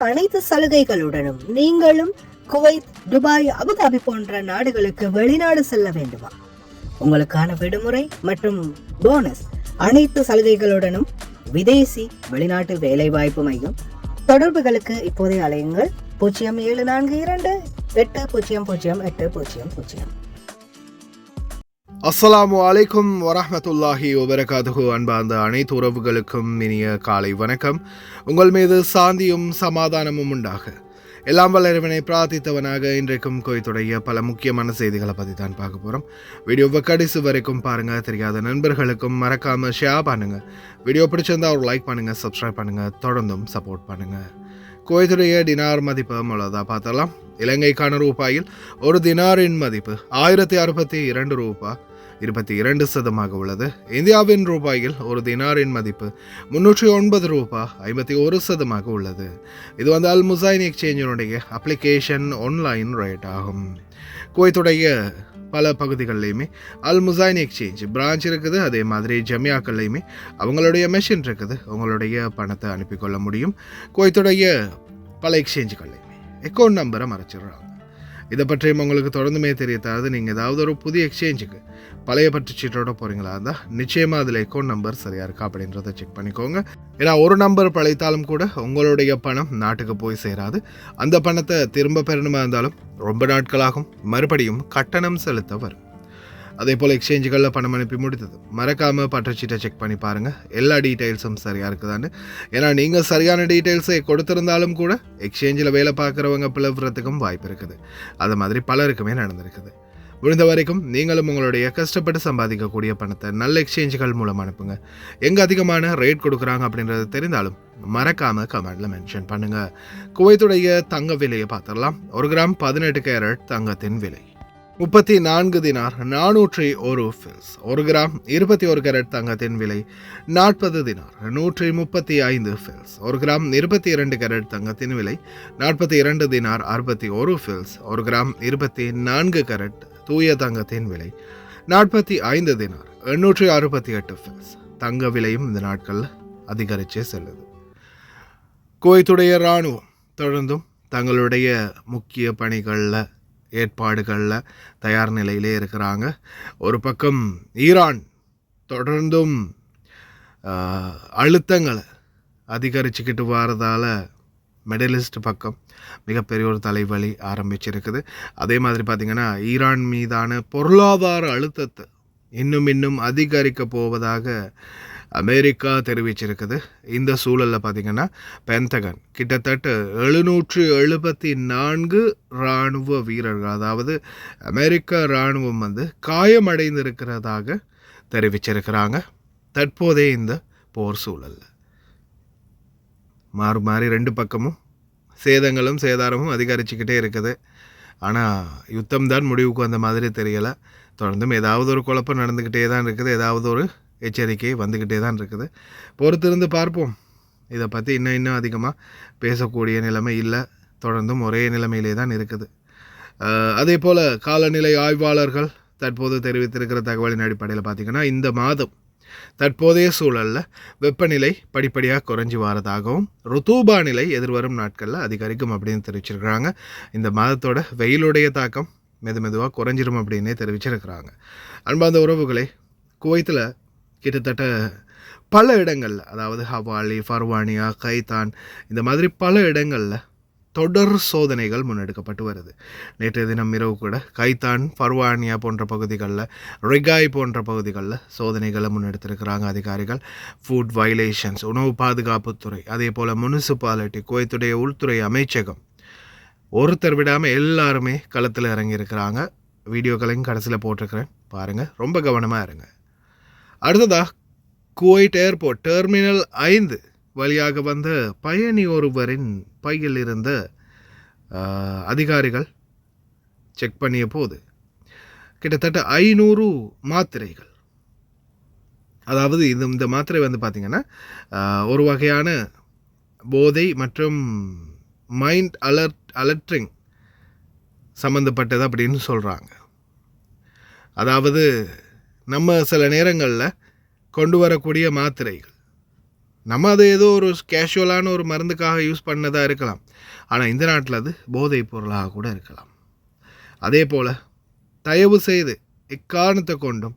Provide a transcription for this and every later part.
அனைத்து சலுகைகளுடனும் நீங்களும் Kuwait, Dubai, Abu Dhabi போன்ற நாடுகளுக்கு வெளிநாடு செல்ல வேண்டுமா? உங்களுக்கான விடுமுறை மற்றும் போனஸ் அனைத்து சலுகைகளுடனும் விதேசி வெளிநாட்டு வேலை வாய்ப்பு மையம். தொடர்புகளுக்கு இப்போதைய அலையுங்கள் 0742800800. அஸ்ஸலாமு அலைக்கும் வரஹ்மத்துல்லாஹி வபரகாத்துஹு. அன்பார்ந்த அனைத்து உறவுகளுக்கும் இனிய காலை வணக்கம். உங்கள் மீது சாந்தியும் சமாதானமும் உண்டாக எல்லாம் வல்ல இறைவனை பிரார்த்தித்தவனாக இன்றைக்கும் குவைத்துடைய பல முக்கியமான செய்திகளை பற்றி தான் பார்க்க போகிறோம். வீடியோவை கடைசி வரைக்கும் பாருங்கள். தெரியாத நண்பர்களுக்கும் மறக்காமல் ஷேர் பண்ணுங்கள். வீடியோ பிடிச்சிருந்தா ஒரு லைக் பண்ணுங்கள், சப்ஸ்கிரைப் பண்ணுங்கள், தொடர்ந்தும் சப்போர்ட் பண்ணுங்கள். குவைத்துடைய டினார் மதிப்பு அவ்வளோதான் பார்த்தலாம். இலங்கைக்கான ரூபாயில் ஒரு தினாரின் மதிப்பு 1062 ரூபாய் 22 உள்ளது. இந்தியாவின் ரூபாயில் ஒரு தினாரின் மதிப்பு 309 ரூபாய் 51 உள்ளது. இது அல் முசைன் எக்ஸ்சேஞ்சினுடைய அப்ளிகேஷன் ஆன்லைன் ரேட் ஆகும். குவைத்துடைய பல பகுதிகள்லையுமே அல் முசைன் எக்ஸ்சேஞ்ச் பிரான்ச் இருக்குது. அதே மாதிரி ஜமியாக்கள்லையுமே அவங்களுடைய மெஷின் இருக்குது. உங்களுடைய பணத்தை அனுப்பிக்கொள்ள முடியும். குவைத்துடைய பல எக்ஸ்சேஞ்சுகள்லையுமே அக்கௌண்ட் நம்பரை மறைச்சிடுறாங்க. இதை பற்றியும் உங்களுக்கு தொடர்ந்துமே தெரியாது. நீங்கள் ஏதாவது ஒரு புதிய எக்ஸ்சேஞ்சுக்கு பழைய பற்று சீட்டோட போகிறீங்களா இருந்தால் நிச்சயமாக அதில் அக்கௌண்ட் நம்பர் சரியாக இருக்கா அப்படின்றத செக் பண்ணிக்கோங்க. ஏன்னா ஒரு நம்பர் பழைத்தாலும் கூட உங்களுடைய பணம் நாட்டுக்கு போய் சேராது. அந்த பணத்தை திரும்ப பெறணுமா இருந்தாலும் ரொம்ப நாட்களாகும். மறுபடியும் கட்டணம் செலுத்த வரும். அதே போல் எக்ஸ்சேஞ்சுகளில் பணம் அனுப்பி முடித்தது மறக்காமல் பற்றுச்சீட்டை செக் பண்ணி பாருங்கள். எல்லா டீட்டெயில்ஸும் சரியாக இருக்குதான்னு. ஏன்னா நீங்கள் சரியான டீட்டெயில்ஸை கொடுத்துருந்தாலும் கூட எக்ஸ்சேஞ்சில் வேலை பார்க்குறவங்க பிளவுறதுக்கும் வாய்ப்பு இருக்குது. அது மாதிரி பலருக்குமே நடந்திருக்குது. முடிந்த வரைக்கும் நீங்களும் உங்களுடைய கஷ்டப்பட்டு சம்பாதிக்கக்கூடிய பணத்தை நல்ல எக்ஸ்சேஞ்சுகள் மூலம் அனுப்புங்க. எங்கே அதிகமான ரேட் கொடுக்குறாங்க அப்படின்றது தெரிந்தாலும் மறக்காமல் கமெண்டில் மென்ஷன் பண்ணுங்கள். குவைத்துடைய தங்க விலையை பார்த்துடலாம். 1 கிராம் 18 கேரட் தங்கத்தின் விலை 34 தினார் 401 ஃபில்ஸ். 1 கிராம் 21 கேரட் தங்கத்தின் விலை 40 தினார் 135 ஃபில்ஸ். 1 கிராம் 22 கேரட் தங்கத்தின் விலை 42 தினார் 61 ஃபில்ஸ். 1 கிராம் 24 கேரட் தூய தங்கத்தின் விலை 45 தினார் 868 ஃபில்ஸ். தங்க விலையும் இந்த நாட்களில் அதிகரிச்சே செல்லுது. குவைத்துடைய இராணுவம் தொடர்ந்தும் தங்களுடைய முக்கிய பணிகளில் ஏற்பாடுகளில் தயார் நிலையிலே இருக்கிறாங்க. ஒரு பக்கம் ஈரான் தொடர்ந்தும் அழுத்தங்களை அதிகரிச்சுக்கிட்டு வரதால் மிடில் பக்கம் மிகப்பெரிய ஒரு தலைவலி ஆரம்பிச்சிருக்குது. அதே மாதிரி பார்த்திங்கன்னா ஈரான் மீதான பொருளாதார அழுத்தத்தை இன்னும் அதிகரிக்க போவதாக அமெரிக்கா தெரிவிச்சிருக்குது. இந்த சூழலில் பார்த்திங்கன்னா பென்டகன் கிட்டத்தட்ட 774 இராணுவ வீரர்கள், அதாவது அமெரிக்க இராணுவம் காயமடைந்திருக்கிறதாக தெரிவிச்சிருக்கிறாங்க. தற்போதே இந்த போர் சூழலில் மாறி 2 பக்கமும் சேதங்களும் சேதாரமும் அதிகரிச்சுக்கிட்டே இருக்குது. ஆனால் யுத்தம் தான் முடிவுக்கு வந்த மாதிரி தெரியலை. தொடர்ந்தும் ஏதாவது ஒரு குழப்பம் நடந்துக்கிட்டே தான் இருக்குது. ஏதாவது ஒரு எச்சரிக்கை வந்துக்கிட்டே தான் இருக்குது. பொறுத்திருந்து பார்ப்போம். இதை பற்றி இன்னும் அதிகமாக பேசக்கூடிய நிலைமை இல்லை. தொடர்ந்தும் ஒரே நிலைமையிலே தான் இருக்குது. அதே போல் காலநிலை ஆய்வாளர்கள் தற்போது தெரிவித்திருக்கிற தகவலின் அடிப்படையில் பார்த்திங்கன்னா இந்த மாதம் தற்போதைய சூழலில் வெப்பநிலை படிப்படியாக குறைஞ்சி வரதாகவும் ருத்தூபா நிலை எதிர்வரும் நாட்களில் அதிகரிக்கும் அப்படின்னு தெரிவிச்சிருக்கிறாங்க. இந்த மாதத்தோட வெயிலுடைய தாக்கம் மெதுவாக குறைஞ்சிரும் அப்படின்னே தெரிவிச்சிருக்கிறாங்க. அன்பார்ந்த உறவுகளே, குவைத்தில் கிட்டத்தட்ட பல இடங்களில், அதாவது ஹவாலி, ஃபர்வானியா, கைதான், இந்த மாதிரி பல இடங்களில் தொடர் சோதனைகள் முன்னெடுக்கப்பட்டு வருது. நேற்றைய தினம் இரவு கூட கைதான், ஃபர்வானியா போன்ற பகுதிகளில், ரிகாய் போன்ற பகுதிகளில் சோதனைகளை முன்னெடுத்திருக்கிறாங்க அதிகாரிகள். ஃபுட் வயலேஷன்ஸ், உணவு பாதுகாப்புத்துறை, அதே போல் முனிசிபாலிட்டி, குவைத்துடைய உள்துறை அமைச்சகம், ஒருத்தர் விடாமல் எல்லாருமே களத்தில் இறங்கியிருக்கிறாங்க. வீடியோக்களையும் கடைசியில் போட்டிருக்கிறேன் பாருங்கள், ரொம்ப கவனமாக இருங்க. அடுத்ததாக குவைட் ஏர்போர்ட் டெர்மினல் 5 வழியாக வந்த பயணி ஒருவரின் பையில் இருந்த அதிகாரிகள் செக் பண்ணிய போது கிட்டத்தட்ட 500 மாத்திரைகள், அதாவது இந்த மாத்திரை பார்த்திங்கன்னா ஒரு வகையான போதை மற்றும் மைண்ட் அலர்ட்ரிங் சம்மந்தப்பட்டது அப்படின்னு சொல்கிறாங்க. அதாவது நம்ம சில நேரங்களில் கொண்டு வரக்கூடிய மாத்திரைகள் நம்ம அது ஏதோ ஒரு கேஷுவலான ஒரு மருந்துக்காக யூஸ் பண்ணதாக இருக்கலாம். ஆனால் இந்த நாட்டில் அது போதைப் பொருளாக கூட இருக்கலாம். அதே போல் தயவு செய்து எக்காரணத்தை கொண்டும்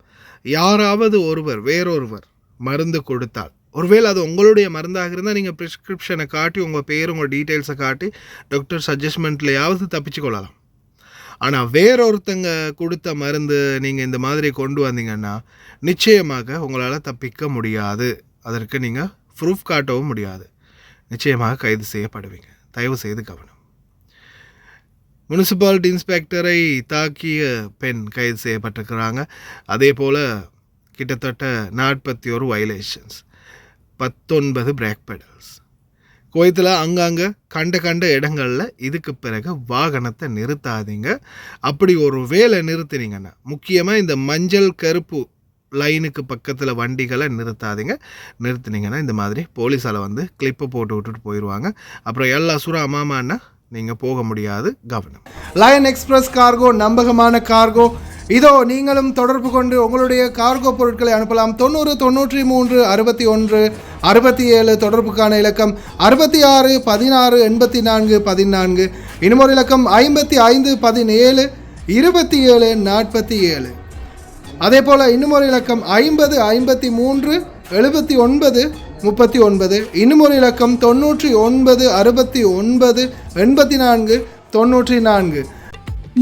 யாராவது ஒருவர் வேறொருவர் மருந்து கொடுத்தால், ஒருவேளை அது உங்களுடைய மருந்தாக இருந்தால் நீங்கள் ப்ரிஸ்கிரிப்ஷனை காட்டி உங்கள் பேர் உங்கள் டீட்டெயில்ஸை காட்டி டாக்டர் சஜஸ்ட்மெண்ட்லையாவது தப்பிச்சு கொள்ளலாம். ஆனால் வேறொருத்தங்க கொடுத்த மருந்து நீங்கள் இந்த மாதிரி கொண்டு வந்தீங்கன்னா நிச்சயமாக உங்களால் தப்பிக்க முடியாது. அதற்கு நீங்கள் ப்ரூஃப் காட்டவும் முடியாது. நிச்சயமாக கைது செய்யப்படுவீங்க. தயவு செய்து கவனம். முனிசிபாலிட்டி இன்ஸ்பெக்டரை தாக்கிய பெண் கைது செய்யப்பட்டிருக்கிறாங்க. அதே போல் கிட்டத்தட்ட 41 வயலேஷன்ஸ், 19 பிரேக் பெடல்ஸ். குவைத்தில் அங்கங்கே கண்ட இடங்களில் இதுக்கு பிறகு வாகனத்தை நிறுத்தாதீங்க. அப்படி ஒரு வேலை நிறுத்தினீங்கன்னா, முக்கியமாக இந்த மஞ்சள் கருப்பு லைனுக்கு பக்கத்தில் வண்டிகளை நிறுத்தினீங்கன்னா இந்த மாதிரி போலீஸால் கிளிப்பை போட்டு விட்டுட்டு போயிடுவாங்க. அப்புறம் எல்லா சுறா அம்மாமான்னா நீங்கள் போக முடியாது. கவனம். லயன் எக்ஸ்பிரஸ் கார்கோ நம்பகமான கார்கோ. இதோ நீங்களும் தொடர்பு கொண்டு உங்களுடைய கார்கோ பொருட்களை அனுப்பலாம். 90 93 61 67 தொடர்புக்கான இலக்கம் 66 16 84 14. இன்னொரு இலக்கம் 55 17 27 47. அதே போல் இன்னும் ஒரு இலக்கம் 50 53 79 39. இன்னும் ஒரு இலக்கம் 99 69 84 94.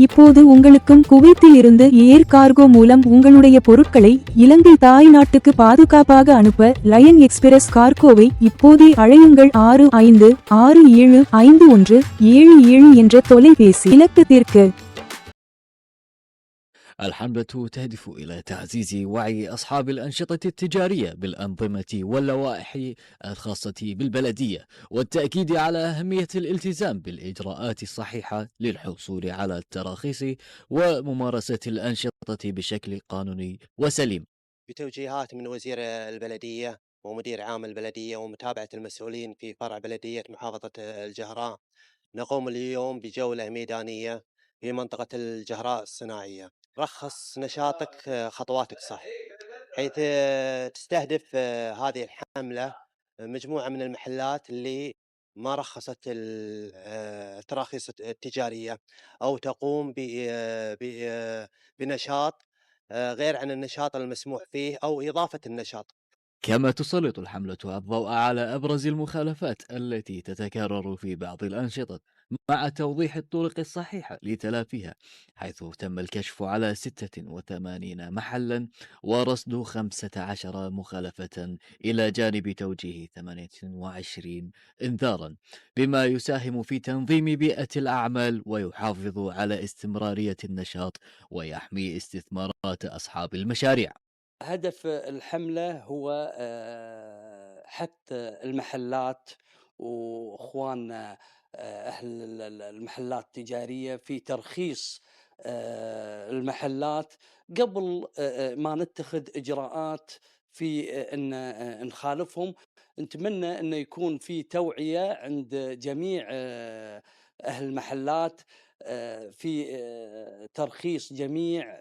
இப்போது உங்களுக்கும் குவைத்தில் இருந்து ஏர் கார்கோ மூலம் உங்களுடைய பொருட்களை இலங்கை தாய் நாட்டுக்கு பாதுகாப்பாக அனுப்ப லயன் எக்ஸ்பிரஸ் கார்கோவை இப்போதே அழையுங்கள். 65675177 என்ற தொலைபேசி இலக்கத்திற்கு. الحملة تهدف إلى تعزيز وعي أصحاب الأنشطة التجارية بالأنظمة واللوائح الخاصة بالبلدية، والتأكيد على أهمية الالتزام بالإجراءات الصحيحة للحصول على التراخيص وممارسة الأنشطة بشكل قانوني وسليم. بتوجيهات من وزير البلدية ومدير عام البلدية ومتابعة المسؤولين في فرع بلدية محافظة الجهراء، نقوم اليوم بجولة ميدانية في منطقة الجهراء الصناعية. رخص نشاطك خطواتك صح، حيث تستهدف هذه الحملة مجموعة من المحلات اللي ما رخصت التراخيص التجارية أو تقوم بنشاط غير عن النشاط المسموح فيه أو إضافة النشاط. كما تسلط الحملة الضوء على أبرز المخالفات التي تتكرر في بعض الأنشطة، مع توضيح الطرق الصحيحة لتلافيها، حيث تم الكشف على 86 محلا ورصد 15 مخالفة إلى جانب توجيه 28 إنذارا، بما يساهم في تنظيم بيئة الأعمال ويحافظ على استمرارية النشاط ويحمي استثمارات أصحاب المشاريع. هدف الحملة هو حث المحلات وإخواننا أهل المحلات التجارية في ترخيص المحلات قبل ما نتخذ إجراءات في أن نخالفهم. نتمنى أن يكون في توعية عند جميع أهل المحلات في ترخيص جميع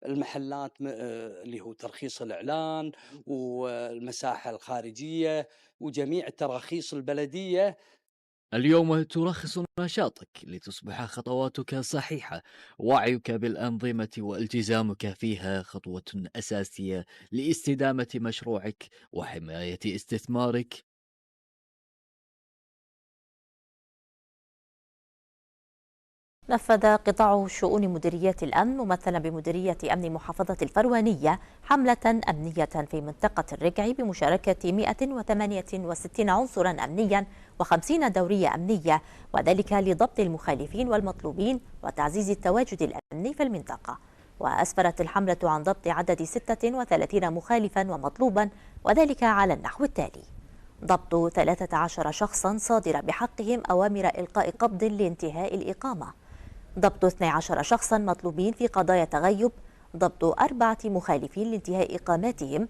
المحلات اللي هو ترخيص الإعلان والمساحة الخارجية وجميع التراخيص البلدية. اليوم ترخص نشاطك لتصبح خطواتك صحيحة. وعيك بالأنظمة والتزامك فيها خطوة أساسية لاستدامة مشروعك وحماية استثمارك. نفذ قطاع شؤون مديرية الأمن ممثلا بمديرية أمن محافظة الفروانية حملة أمنية في منطقة الرقع بمشاركة 168 عنصرا أمنيا و50 دورية أمنية، وذلك لضبط المخالفين والمطلوبين وتعزيز التواجد الأمني في المنطقة. وأسفرت الحملة عن ضبط عدد 36 مخالفا ومطلوبا، وذلك على النحو التالي: ضبط 13 شخصا صادر بحقهم أوامر إلقاء قبض لانتهاء الإقامة، ضبط 12 شخصا مطلوبين في قضايا تغيب، ضبط 4 مخالفين لانتهاء إقاماتهم،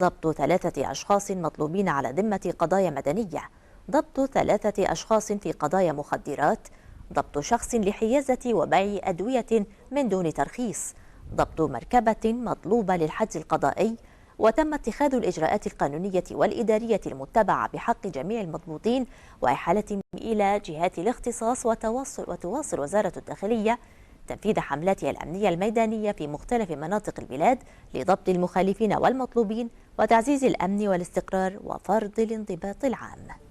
ضبط 3 أشخاص مطلوبين على ذمة قضايا مدنية، ضبط 3 أشخاص في قضايا مخدرات، ضبط شخص لحيازة وبيع أدوية من دون ترخيص، ضبط مركبة مطلوبة للحجز القضائي، وتم اتخاذ الإجراءات القانونية والإدارية المتبعة بحق جميع المضبوطين وإحالتهم إلى جهات الاختصاص. وتواصل وزارة الداخلية تنفيذ حملاتها الأمنية الميدانية في مختلف مناطق البلاد لضبط المخالفين والمطلوبين وتعزيز الأمن والاستقرار وفرض الانضباط العام.